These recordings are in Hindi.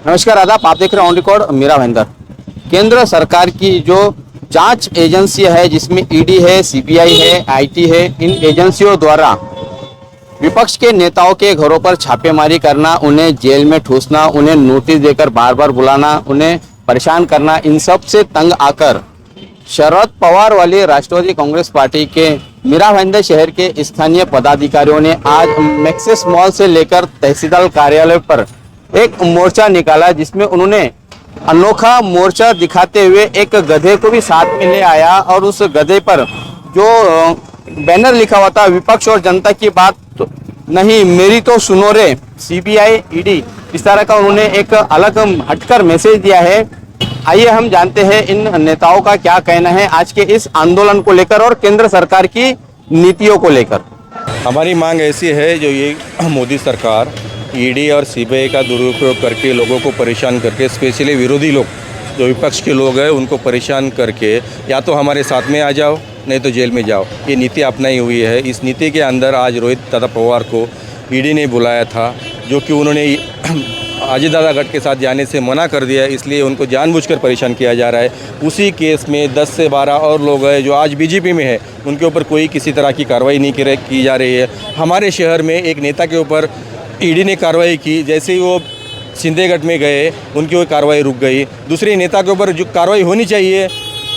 नमस्कार आदाब, आप देख रहे हैं ऑन रिकॉर्ड मेरा भाईंदर। केंद्र सरकार की जो जांच एजेंसी है जिसमें ईडी है, सीबीआई है, आईटी है, इन एजेंसियों द्वारा विपक्ष के नेताओं के घरों पर छापेमारी करना, उन्हें जेल में ठूसना, उन्हें नोटिस देकर बार बार बुलाना, उन्हें परेशान करना, इन सब से तंग आकर शरद पवार वाली राष्ट्रवादी कांग्रेस पार्टी के मीरा भाईंदर शहर के स्थानीय पदाधिकारियों ने आज मैक्सिस मॉल से लेकर तहसीलदार कार्यालय पर एक मोर्चा निकाला, जिसमें उन्होंने अनोखा मोर्चा दिखाते हुए एक गधे को भी साथ में ले आया और उस गधे पर जो बैनर लिखा हुआ था विपक्ष और जनता की बात तो नहीं मेरी तो सुनो रे, सीबीआई ईडी, इस तरह का उन्होंने एक अलग हटकर मैसेज दिया है। आइए हम जानते हैं इन नेताओं का क्या कहना है आज के इस आंदोलन को लेकर और केंद्र सरकार की नीतियों को लेकर। हमारी मांग ऐसी है, जो ये मोदी सरकार ईडी और सीबीआई का दुरुपयोग करके लोगों को परेशान करके, स्पेशली विरोधी लोग जो विपक्ष के लोग हैं उनको परेशान करके या तो हमारे साथ में आ जाओ नहीं तो जेल में जाओ, ये नीति अपनाई हुई है। इस नीति के अंदर आज रोहित दादा पवार को ईडी ने बुलाया था, जो कि उन्होंने अजय दादा गढ़ के साथ जाने से मना कर दिया, इसलिए उनको जानबूझकर परेशान किया जा रहा है। उसी केस में 10 से 12 और लोग हैं जो आज बीजेपी में है, उनके ऊपर कोई किसी तरह की कार्रवाई नहीं की जा रही है। हमारे शहर में एक नेता के ऊपर ईडी ने कार्रवाई की, जैसे ही वो सिंधेगढ़ में गए उनकी वो कार्रवाई रुक गई। दूसरे नेता के ऊपर जो कार्रवाई होनी चाहिए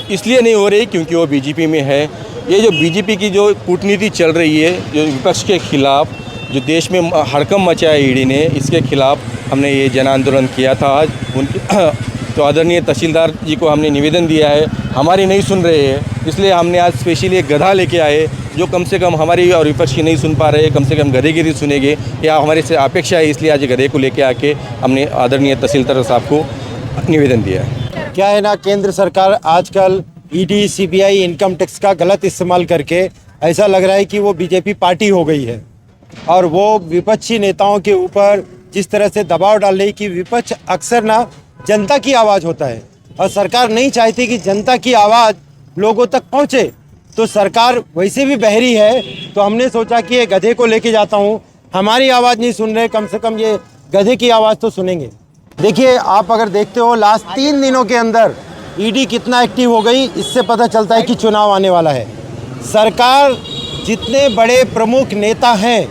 इसलिए नहीं हो रही क्योंकि वो बीजेपी में है। ये जो बीजेपी की जो कूटनीति चल रही है, जो विपक्ष के खिलाफ जो देश में हड़कंप मचाया ईडी ने, इसके खिलाफ हमने ये जन आंदोलन किया था। आज उनके तो आदरणीय तहसीलदार जी को हमने निवेदन दिया है, हमारी नहीं सुन रहे हैं, इसलिए हमने आज स्पेशली एक गधा लेके आए जो कम से कम हमारी और विपक्ष की नहीं सुन पा रहे, कम से कम गधे की सुनेंगे, या हमारे से अपेक्षा है, इसलिए आज गधे को लेके आके हमने आदरणीय तहसीलदार साहब को निवेदन दिया है। क्या है ना, केंद्र सरकार आजकल ईडी, सीबीआई, इनकम टैक्स का गलत इस्तेमाल करके ऐसा लग रहा है कि वो बीजेपी पार्टी हो गई है और वो विपक्षी नेताओं के ऊपर जिस तरह से दबाव डाल रही कि विपक्ष अक्सर ना जनता की आवाज़ होता है और सरकार नहीं चाहती कि जनता की आवाज़ लोगों तक पहुँचे, तो सरकार वैसे भी बहरी है। तो हमने सोचा कि ये गधे को लेके जाता हूँ, हमारी आवाज़ नहीं सुन रहे, कम से कम ये गधे की आवाज़ तो सुनेंगे। देखिए, आप अगर देखते हो लास्ट 3 दिनों के अंदर ईडी कितना एक्टिव हो गई, इससे पता चलता है कि चुनाव आने वाला है। सरकार जितने बड़े प्रमुख नेता हैं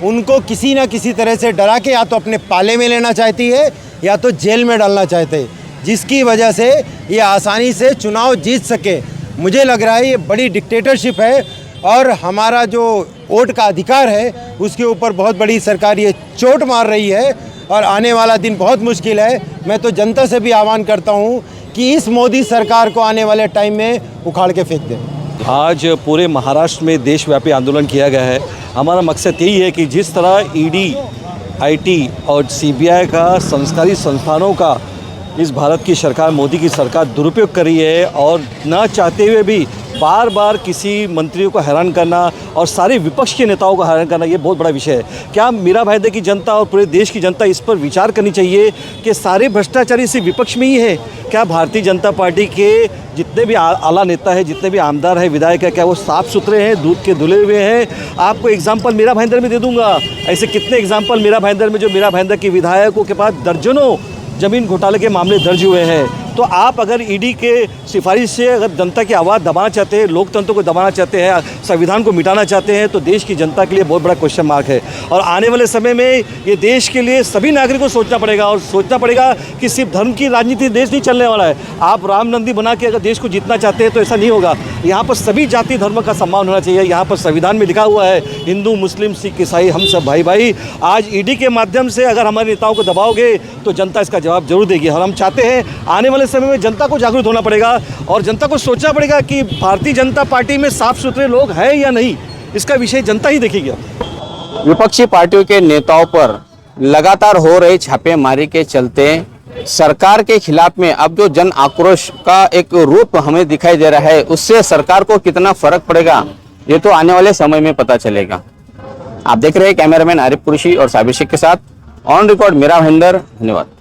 उनको किसी न किसी तरह से डरा के या तो अपने पाले में लेना चाहती है या तो जेल में डालना चाहते हैं, जिसकी वजह से ये आसानी से चुनाव जीत सके। मुझे लग रहा है ये बड़ी डिक्टेटरशिप है और हमारा जो वोट का अधिकार है उसके ऊपर बहुत बड़ी सरकार ये चोट मार रही है और आने वाला दिन बहुत मुश्किल है। मैं तो जनता से भी आह्वान करता हूँ कि इस मोदी सरकार को आने वाले टाइम में उखाड़ के फेंक दें। आज पूरे महाराष्ट्र में देशव्यापी आंदोलन किया गया है। हमारा मकसद यही है कि जिस तरह ईडी, आईटी और सीबीआई का संस्कारी संस्थानों का इस भारत की सरकार, मोदी की सरकार दुरुपयोग कर रही है और ना चाहते हुए भी बार बार किसी मंत्रियों को हैरान करना और सारे विपक्ष के नेताओं को हैरान करना, ये बहुत बड़ा विषय है। क्या मीरा भाईंदर की जनता और पूरे देश की जनता इस पर विचार करनी चाहिए कि सारे भ्रष्टाचारी सिर्फ विपक्ष में ही है? क्या भारतीय जनता पार्टी के जितने भी आला नेता है, जितने भी आमदार है, विधायक है, क्या वो साफ़ सुथरे हैं, दूध के धुले हुए हैं? आपको एग्जाम्पल मीरा भाईंदर में दे दूंगा। ऐसे कितने एग्जाम्पल मीरा भाईंदर में, जो मीरा भाईंदर के विधायकों के पास दर्जनों ज़मीन घोटाले के मामले दर्ज हुए हैं। तो आप अगर ईडी के सिफारिश से अगर जनता की आवाज़ दबाना चाहते हैं, लोकतंत्र को दबाना चाहते हैं, संविधान को मिटाना चाहते हैं, तो देश की जनता के लिए बहुत बड़ा क्वेश्चन मार्क है। और आने वाले समय में ये देश के लिए सभी नागरिकों को सोचना पड़ेगा और सोचना पड़ेगा कि सिर्फ धर्म की राजनीति देश नहीं चलने वाला है। आप राम नंदी बना के अगर देश को जीतना चाहते हैं तो ऐसा नहीं होगा। यहाँ पर सभी जाति धर्म का सम्मान होना चाहिए। यहाँ पर संविधान में लिखा हुआ है हिंदू, मुस्लिम, सिख, ईसाई हम सब भाई भाई। आज ईडी के माध्यम से अगर हमारे नेताओं को दबाओगे तो जनता इसका जवाब जरूर देगी। और हम चाहते हैं आने वाले समय में जनता को जागरूक होना पड़ेगा और जनता को सोचना पड़ेगा कि भारतीय जनता पार्टी में साफ सुथरे लोग हैं या नहीं, इसका विषय जनता ही देखेगी। विपक्षी पार्टियों के नेताओं पर लगातार हो रही छापेमारी के चलते सरकार के खिलाफ में अब जो जन आक्रोश का एक रूप हमें दिखाई दे रहा है, उससे सरकार को कितना फर्क पड़ेगा ये तो आने वाले समय में पता चलेगा। आप देख रहे हैं कैमरामैन आरिफ कुरैशी और साबिर शेख के साथ ऑन रिकॉर्ड मेरा भाईंदर। धन्यवाद।